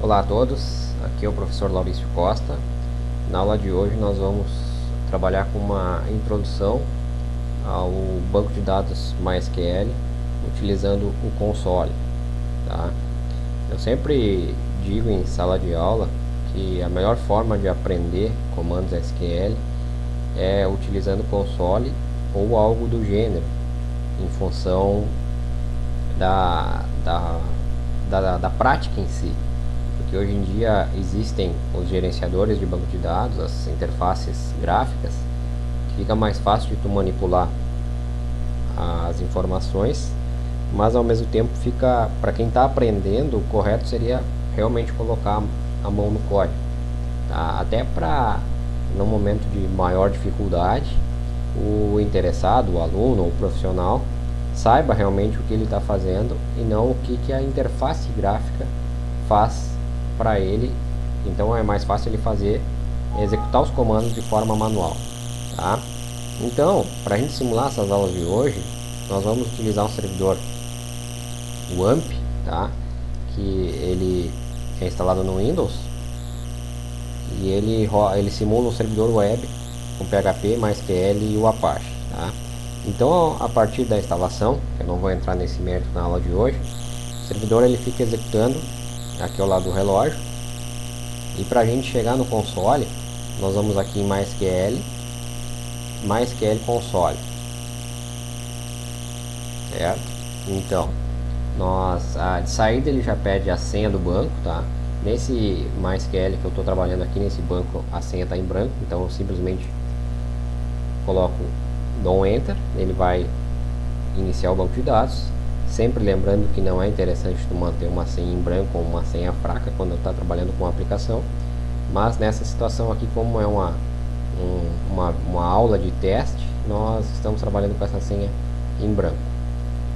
Olá a todos, aqui é o professor Laurício Costa. Na aula de hoje nós vamos trabalhar com uma introdução ao banco de dados MySQL utilizando o console. Tá? Eu sempre digo em sala de aula que a melhor forma de aprender comandos SQL é utilizando o console ou algo do gênero, em função da prática em si. Porque hoje em dia existem os gerenciadores de banco de dados, as interfaces gráficas, que fica mais fácil de tu manipular as informações, mas ao mesmo tempo fica, para quem está aprendendo, o correto seria realmente colocar a mão no código, tá? Até para, no momento de maior dificuldade, o interessado, o aluno ou o profissional saiba realmente o que ele está fazendo e não o que a interface gráfica faz para ele. Então é mais fácil ele executar os comandos de forma manual, tá? Então, para a gente simular essas aulas de hoje, nós vamos utilizar um servidor, o AMP, tá? Que ele é instalado no Windows e ele simula um servidor web com PHP, MySQL e o Apache, tá? Então, a partir da instalação, eu não vou entrar nesse mérito na aula de hoje, o servidor ele fica executando aqui ao lado do relógio, e para a gente chegar no console, nós vamos aqui em MySQL console, certo? Então, de saída ele já pede a senha do banco, tá? Nesse MySQL que eu estou trabalhando aqui nesse banco, a senha está em branco, então eu simplesmente dou um Enter, ele vai iniciar o banco de dados. Sempre lembrando que não é interessante tu manter uma senha em branco ou uma senha fraca quando está trabalhando com a aplicação, mas nessa situação aqui, como é uma aula de teste, nós estamos trabalhando com essa senha em branco,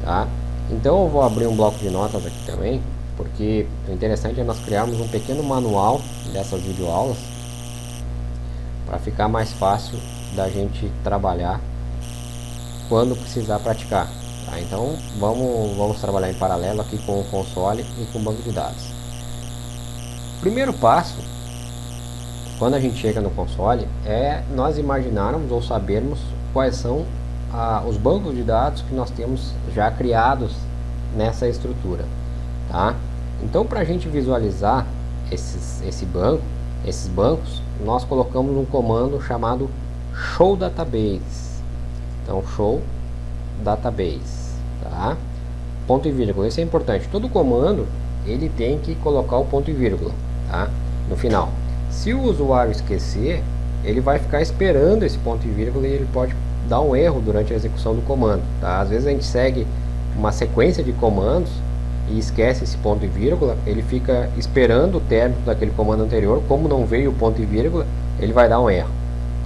tá? Então eu vou abrir um bloco de notas aqui também, porque o interessante é nós criarmos um pequeno manual dessas videoaulas para ficar mais fácil da gente trabalhar quando precisar praticar. Tá, então vamos trabalhar em paralelo aqui com o console e com o banco de dados. Primeiro passo, quando a gente chega no console, é nós imaginarmos ou sabermos quais são os bancos de dados que nós temos já criados nessa estrutura. Tá? Então, para a gente visualizar esses bancos, nós colocamos um comando chamado show database. Então, show database, tá? Ponto e vírgula, isso é importante. Todo comando ele tem que colocar o ponto e vírgula, tá? No final. Se o usuário esquecer, ele vai ficar esperando esse ponto e vírgula e ele pode dar um erro durante a execução do comando, tá? Às vezes a gente segue uma sequência de comandos e esquece esse ponto e vírgula, ele fica esperando o término daquele comando anterior, como não veio o ponto e vírgula, ele vai dar um erro,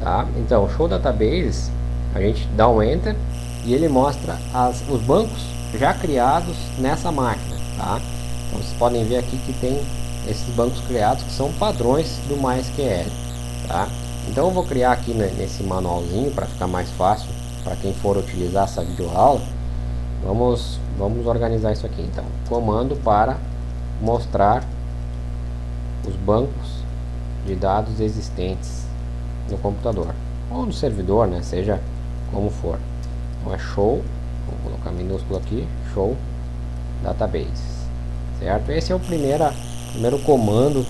tá? Então, show database, a gente dá um Enter e ele mostra os bancos já criados nessa máquina, tá? Então vocês podem ver aqui que tem esses bancos criados que são padrões do MySQL, tá? Então eu vou criar aqui nesse manualzinho para ficar mais fácil para quem for utilizar essa videoaula. Vamos organizar isso aqui então. Comando para mostrar os bancos de dados existentes no computador ou no servidor, né? Seja como for. Então é show, vou colocar minúsculo aqui, show database, certo? Esse é o primeiro comando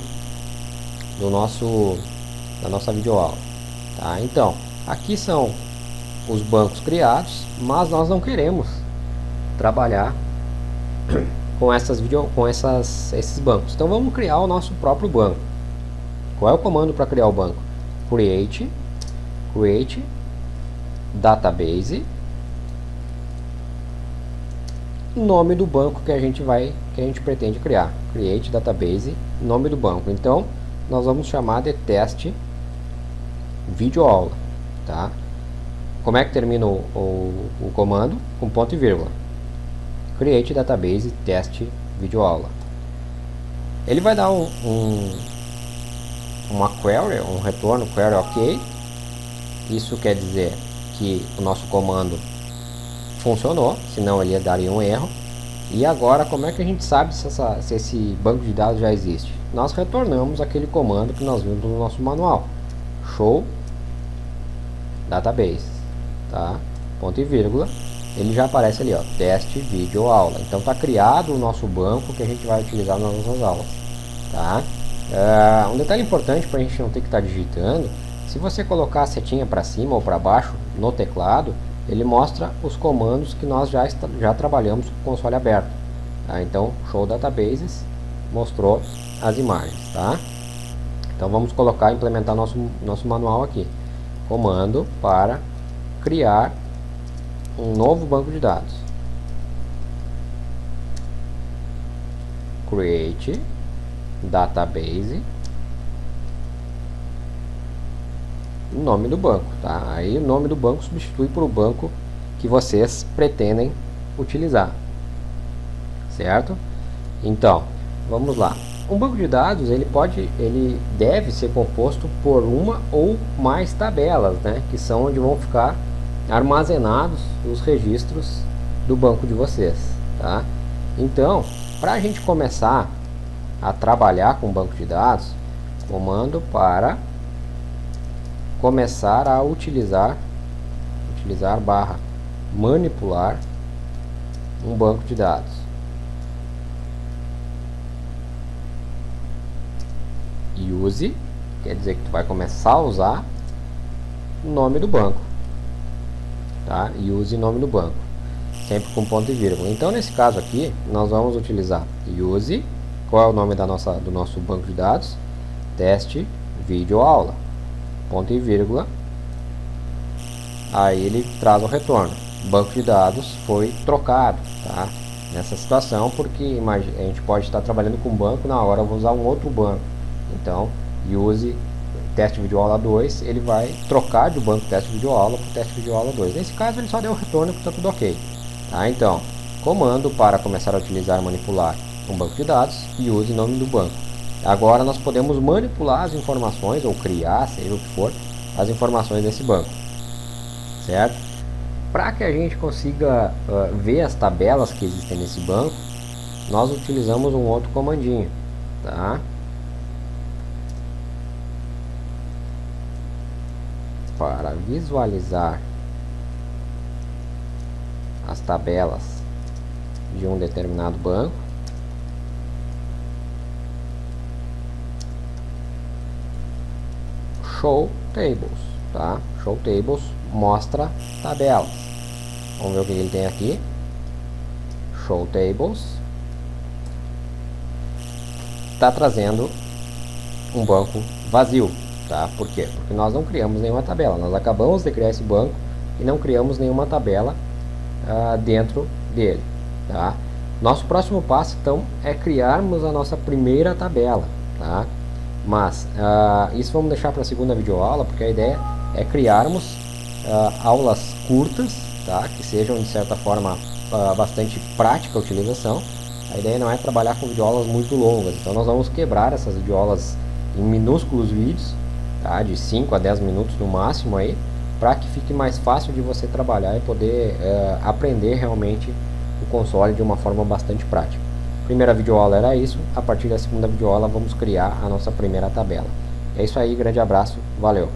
da nossa videoaula, tá? Então, aqui são os bancos criados, mas nós não queremos trabalhar com esses bancos. Então vamos criar o nosso próprio banco. Qual é o comando para criar o banco? Create database, nome do banco que a gente pretende criar. Create database, nome do banco. Então nós vamos chamar de teste videoaula, tá? Como é que termina o comando? Com ponto e vírgula. Create database teste videoaula. Ele vai dar uma query, um retorno query ok. Isso quer dizer que o nosso comando funcionou, senão ele daria um erro. E agora, como é que a gente sabe se esse banco de dados já existe? Nós retornamos aquele comando que nós vimos no nosso manual. Show database, tá? Ponto e vírgula. Ele já aparece ali, ó, teste vídeo aula. Então está criado o nosso banco que a gente vai utilizar nas nossas aulas, tá? Um detalhe importante para a gente não ter que estar digitando: se você colocar a setinha para cima ou para baixo no teclado, ele mostra os comandos que nós já trabalhamos com o console aberto, tá? Então, show databases mostrou as imagens, tá? Então vamos colocar, implementar nosso manual aqui. Comando para criar um novo banco de dados. Create database, o nome do banco, tá? Aí o nome do banco substitui por o banco que vocês pretendem utilizar, certo? Então, vamos lá. Um banco de dados, ele deve ser composto por uma ou mais tabelas, né? Que são onde vão ficar armazenados os registros do banco de vocês, tá? Então, para a gente começar a trabalhar com o banco de dados, comando para começar a utilizar barra manipular um banco de dados. Use quer dizer que tu vai começar a usar o nome do banco, tá? Use nome do banco, sempre com ponto e vírgula. Então nesse caso aqui nós vamos utilizar use, qual é o nome do nosso banco de dados? Teste vídeo aula, ponto e vírgula. Aí ele traz o retorno: banco de dados foi trocado, tá? Nessa situação, porque a gente pode estar trabalhando com um banco, na hora eu vou usar um outro banco. Então, use teste vídeo aula 2, ele vai trocar de banco teste vídeo aula para teste vídeo aula 2. Nesse caso ele só deu o retorno porque está tudo ok, tá? Então, comando para começar a utilizar e manipular um banco de dados, e use nome do banco. Agora nós podemos manipular as informações, ou criar, seja o que for, as informações desse banco, certo? Para que a gente consiga ver as tabelas que existem nesse banco, nós utilizamos um outro comandinho, tá? Para visualizar as tabelas de um determinado banco, show tables, tá? Show tables mostra tabelas. Vamos ver o que ele tem aqui. Show tables está trazendo um banco vazio, tá? Por quê? Porque nós não criamos nenhuma tabela. Nós acabamos de criar esse banco e não criamos nenhuma tabela dentro dele, tá? Nosso próximo passo, então, é criarmos a nossa primeira tabela, tá? Mas isso vamos deixar para a segunda videoaula, porque a ideia é criarmos aulas curtas, tá? Que sejam, de certa forma, bastante prática a utilização. A ideia não é trabalhar com videoaulas muito longas, então nós vamos quebrar essas videoaulas em minúsculos vídeos, tá? De 5 a 10 minutos no máximo aí, para que fique mais fácil de você trabalhar e poder aprender realmente o console de uma forma bastante prática. Primeira videoaula era isso, a partir da segunda videoaula vamos criar a nossa primeira tabela. É isso aí, grande abraço, valeu!